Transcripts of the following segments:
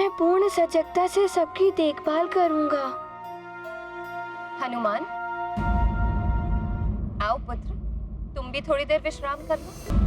मैं पूर्ण सजगता से सबकी देखभाल करूंगा। हनुमान, आओ पुत्र, तुम भी थोड़ी देर विश्राम कर लो।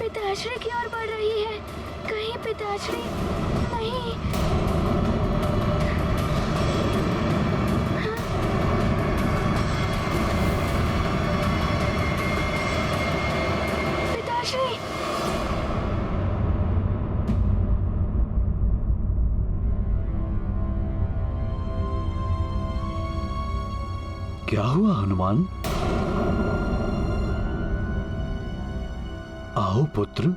पिताश्री की ओर बढ़ रही है। कहीं पिताश्री नहीं। पिताश्री, क्या हुआ हनुमान? आओ पुत्र,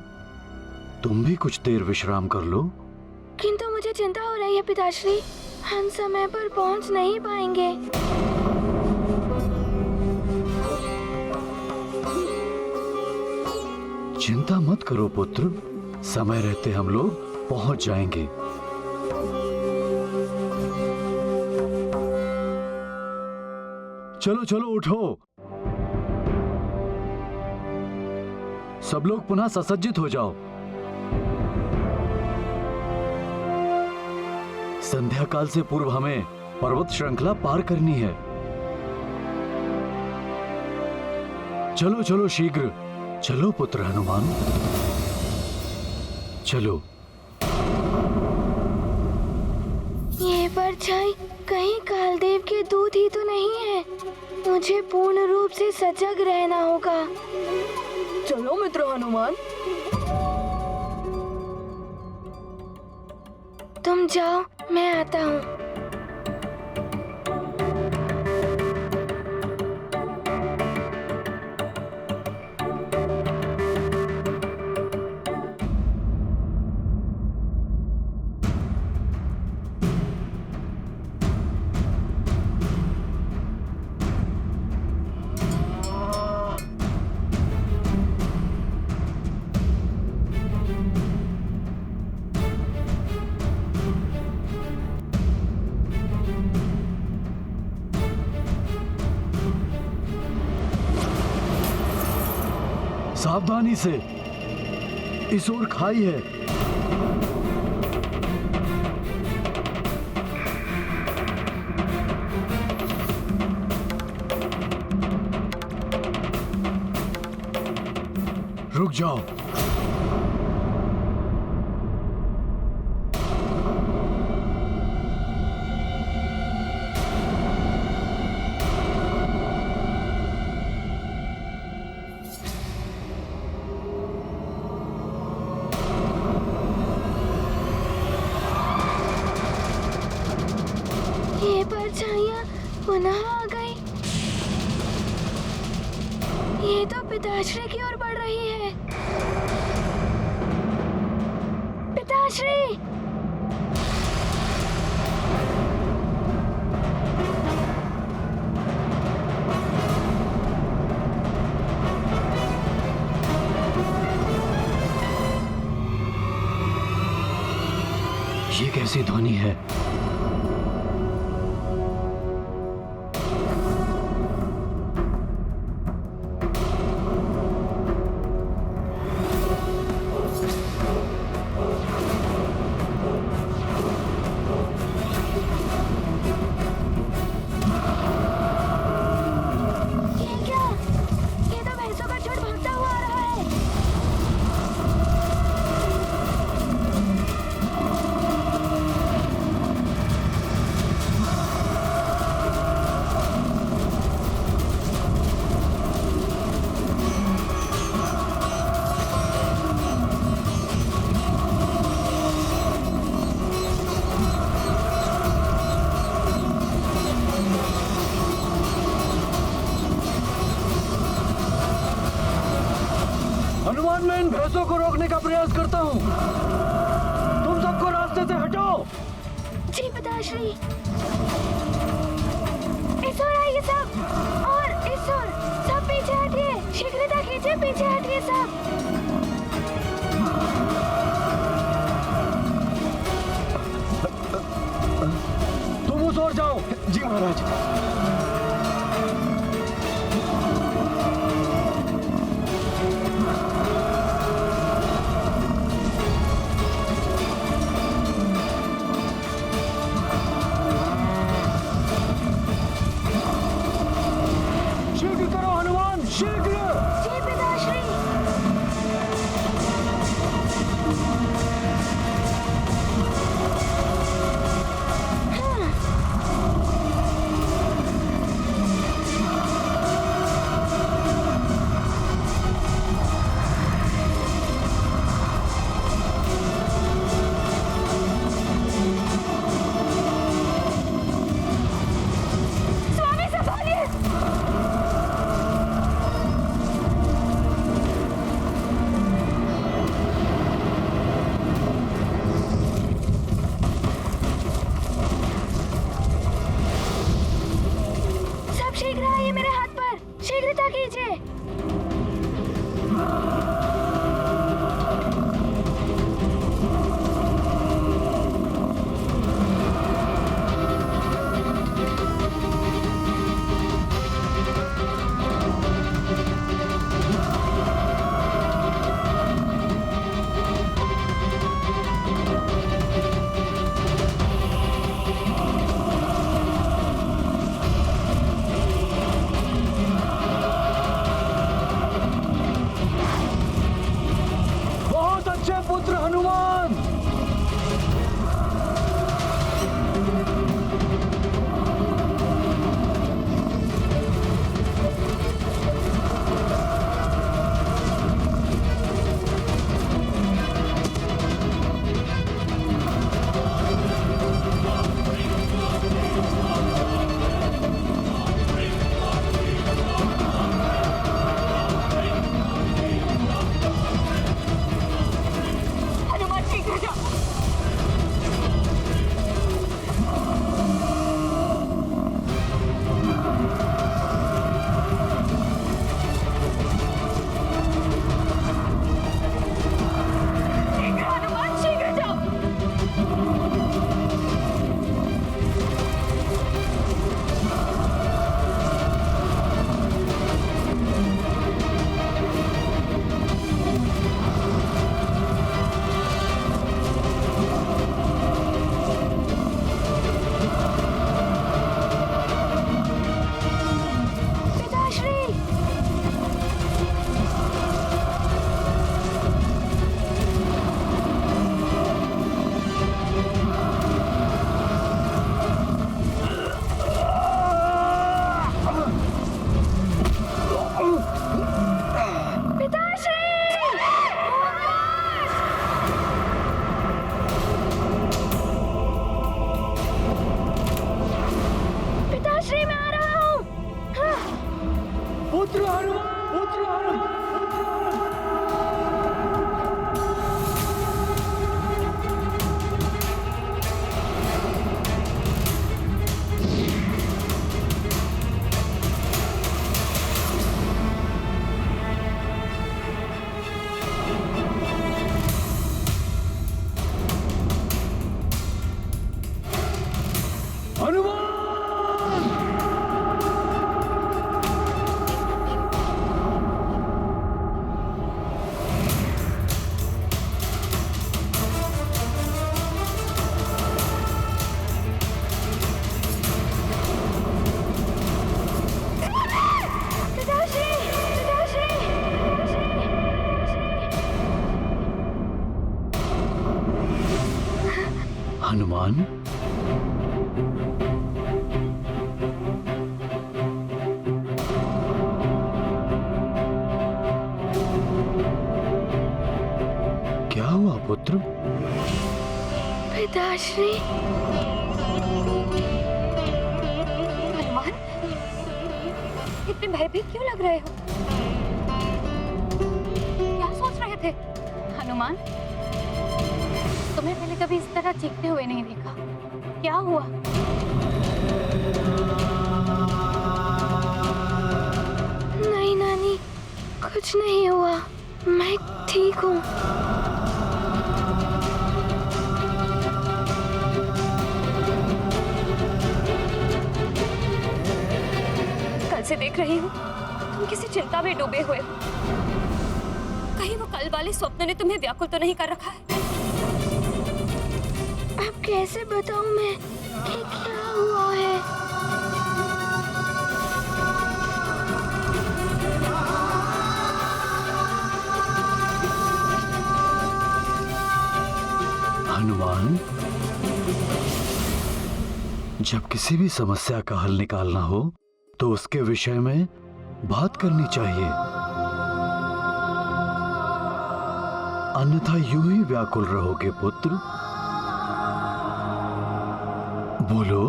तुम भी कुछ देर विश्राम कर लो। किंतु मुझे चिंता हो रही है पिताश्री, हम समय पर पहुंच नहीं पाएंगे। चिंता मत करो पुत्र, समय रहते हम लोग पहुंच जाएंगे। चलो चलो उठो, सब लोग पुनः ससज्जित हो जाओ। संध्या काल से पूर्व हमें पर्वत श्रृंखला पार करनी है। चलो चलो शीघ्र, चलो पुत्र हनुमान, चलो। ये परछाई कहीं कालदेव के दूत ही तो नहीं है। मुझे पूर्ण रूप से सजग रहना होगा। चलो मित्र हनुमान। तुम जाओ, मैं आता हूँ। सावधानी से, इस ओर खाई है। रुक जाओ। ये परछाइयाँ पुनः आ गई। ये तो पिताश्री की ओर बढ़ रही है। पिताश्री, ये कैसी ध्वनि है? ये क्या? ये तो भैंसों का झुंड भागता हुआ आ रहा है। मैं इन भैंसों को रोकने का प्रयास करता हूँ। तुम सबको रास्ते से हटो। जी पिताश्री। इस ओर आइए सब, और इस ओर सब पीछे हटिए, शीघ्रता कीजिए, पीछे हटिए सब। तुम उस ओर जाओ। जी महाराज। शीघ्र करो हनुमान, शीघ्र। जी पिताश्री। स्वामी संभालिए। सब शीघ्र आइए मेरे हाथ पर, शीघ्रता कीजिए। बहुत अच्छे पुत्र हनुमान। हनुमान शीघ्र जाओ। शीघ्र हनुमान, शीघ्र जाओ। पिताश्री। पिताश्री। पिताश्री मैं आ रहा हूँ। हाँ। पुत्र हनुमान, पुत्र हनुमान। हनुमान। पिताश्री, पिताश्री, हनुमान। क्या हुआ पुत्र? पिताश्री। हनुमान, इतने भयभीत क्यों लग रहे हो? क्या सोच रहे थे हनुमान, तुम्हें पहले कभी इस तरह चीखते हुए नहीं देखा। क्या हुआ? नहीं नानी, कुछ नहीं हुआ, मैं ठीक हूँ। कल से देख रही हूँ तुम किसी चिंता में डूबे हुए हो। कहीं वो कल वाले स्वप्न ने तुम्हें व्याकुल तो नहीं कर रखा है? अब कैसे बताऊँ मैं कि क्या हुआ है? हनुमान, जब किसी भी समस्या का हल निकालना हो तो उसके विषय में बात करनी चाहिए, अन्यथा यूं ही व्याकुल रहोगे पुत्र। बोलो,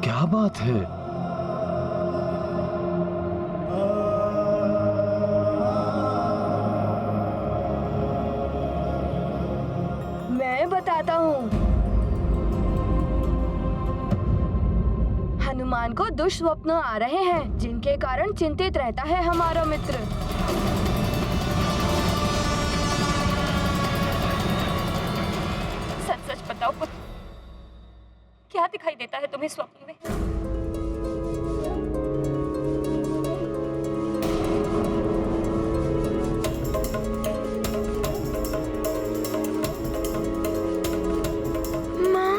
क्या बात है? मैं बताता हूँ। हनुमान को दुष्स्वप्न आ रहे हैं जिनके कारण चिंतित रहता है हमारा मित्र। सच सच बताओ पुत्र, क्या दिखाई देता है तुम्हें स्वप्न में? माँ,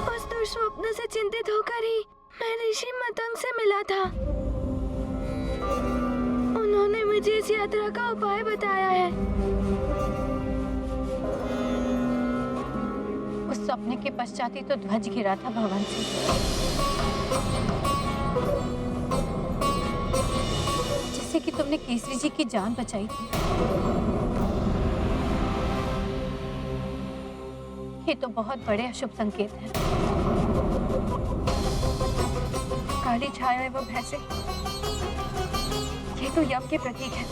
उस दुष्स्वप्न से चिंतित होकर ही मैं ऋषि मतंग से मिला था। उन्होंने मुझे इस यात्रा का उपाय बताया है। उस सपने के पश्चात ही तो ध्वज गिरा था भवन से। जिससे कि तुमने केसरी जी की जान बचाई थी। ये तो बहुत बड़े अशुभ संकेत हैं। काली छाया एवं भैंसे, ये तो यम के प्रतीक है।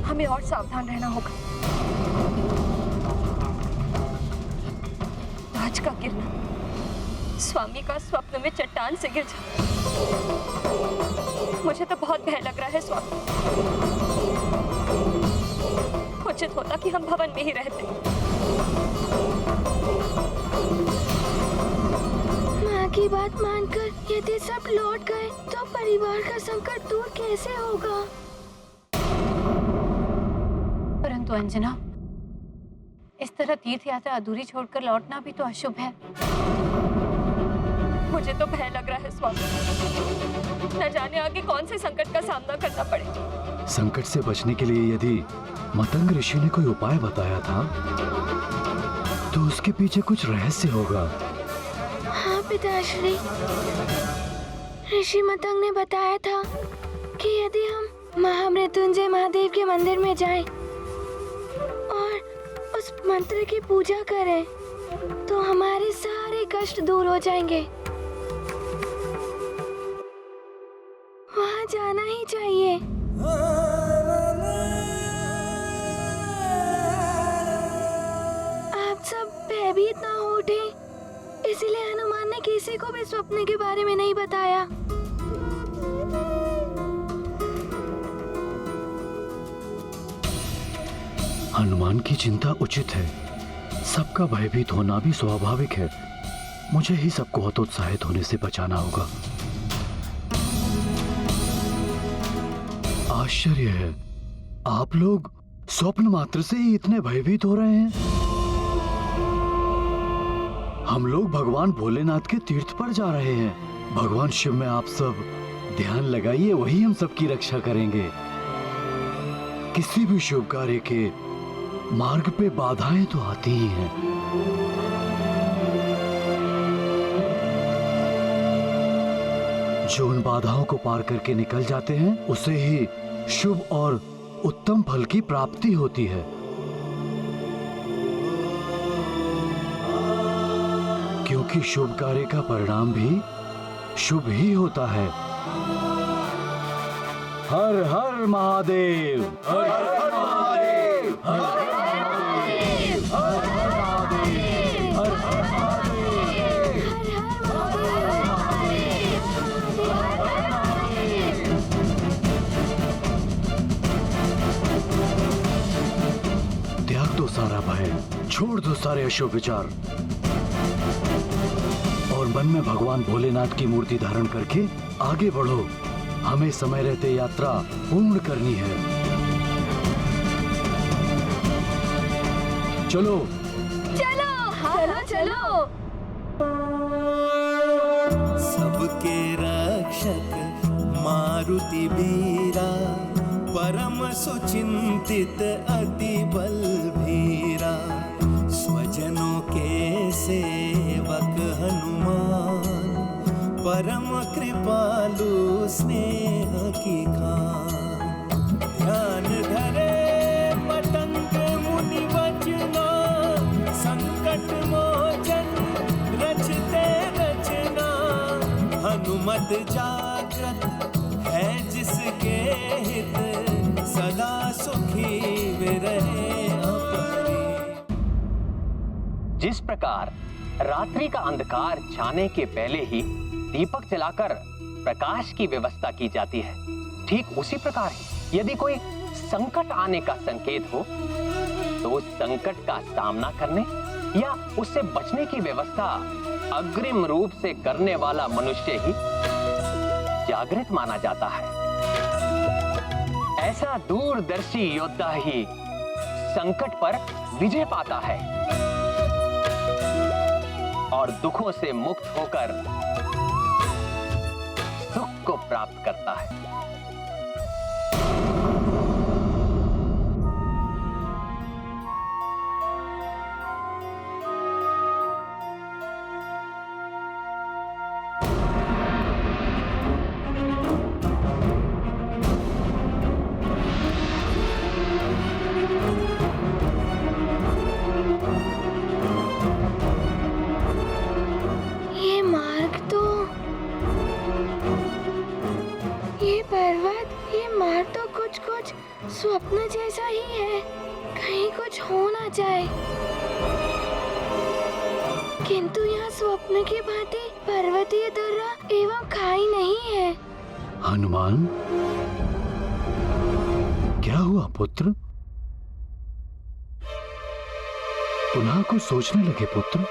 हमें और सावधान रहना होगा। ध्वज का गिरना, स्वामी का स्वप्न में चट्टान से गिर जाना, मुझे तो बहुत भय लग रहा है स्वामी। उचित होता कि हम भवन में ही रहते। माँ की बात मानकर यदि सब लौट गए तो परिवार का संकट दूर कैसे होगा? परंतु अंजना, इस तरह तीर्थ यात्रा अधूरी छोड़कर लौटना भी तो अशुभ है। मुझे तो भय लग रहा है स्वामी, न जाने आगे कौन से संकट का सामना करना पड़े। संकट से बचने के लिए यदि मतंग ऋषि ने कोई उपाय बताया था तो उसके पीछे कुछ रहस्य होगा। हाँ पिताश्री, ऋषि मतंग ने बताया था कि यदि हम महामृत्युंजय महादेव के मंदिर में जाएं और उस मंत्र की पूजा करें तो हमारे सारे कष्ट दूर हो जाएंगे। वहाँ जाना ही चाहिए। आप सब भयभीत ना हो उठे, इसीलिए हनुमान ने किसी को भी स्वप्न के बारे में नहीं बताया। हनुमान की चिंता उचित है, सबका भयभीत होना भी स्वाभाविक है। मुझे ही सबको हतोत्साहित होने से बचाना होगा। आश्चर्य है, आप लोग स्वप्न मात्र से ही इतने भयभीत हो रहे हैं। हम लोग भगवान भोलेनाथ के तीर्थ पर जा रहे हैं। भगवान शिव में आप सब ध्यान लगाइए, वही हम सबकी रक्षा करेंगे। किसी भी शुभ कार्य के मार्ग पे बाधाएं तो आती ही हैं। जो उन बाधाओं को पार करके निकल जाते हैं उसे ही शुभ और उत्तम फल की प्राप्ति होती है। क्योंकि शुभ कार्य का परिणाम भी शुभ ही होता है। हर हर महादेव, हर हर महादेव, हर हर महादेव, हर हर महादेव, हर हर महादेव। त्याग दो सारा भय, छोड़ दो सारे अशुभ विचार और मन में भगवान भोलेनाथ की मूर्ति धारण करके आगे बढ़ो। हमें समय रहते यात्रा पूर्ण करनी है। चलो चलो, चलो चलो। सबके रक्षक मारुति वीरा, परम सुचिंतित अति बलभीरा, स्वजनों के सेवक हनुमान, परम कृपालु स्नेह की खान। ध्यान धरे पतंग मुनि वचना, संकट मोचन रचते रचना। हनुमत जागृत है जिसके हित, सदा सुखी वे रहे अपरिचित। जिस प्रकार रात्रि का अंधकार छाने के पहले ही दीपक जलाकर प्रकाश की व्यवस्था की जाती है, ठीक उसी प्रकार ही यदि कोई संकट आने का संकेत हो तो उस संकट का सामना करने या उससे बचने की व्यवस्था अग्रिम रूप से करने वाला मनुष्य ही जागृत माना जाता है। ऐसा दूरदर्शी योद्धा ही संकट पर विजय पाता है और दुखों से मुक्त होकर सुख को प्राप्त करता है। ये मार्ग तो, ये पर्वत, ये मार्ग तो कुछ कुछ स्वप्न जैसा ही है। कहीं कुछ हो ना जाए। किंतु यहाँ स्वप्न की भांति पर्वतीय दर्रा एवं खाई नहीं है। हनुमान, क्या हुआ पुत्र? पुनः कुछ सोचने लगे पुत्र?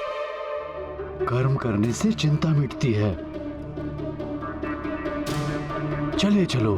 कर्म करने से चिंता मिटती है। चले चलो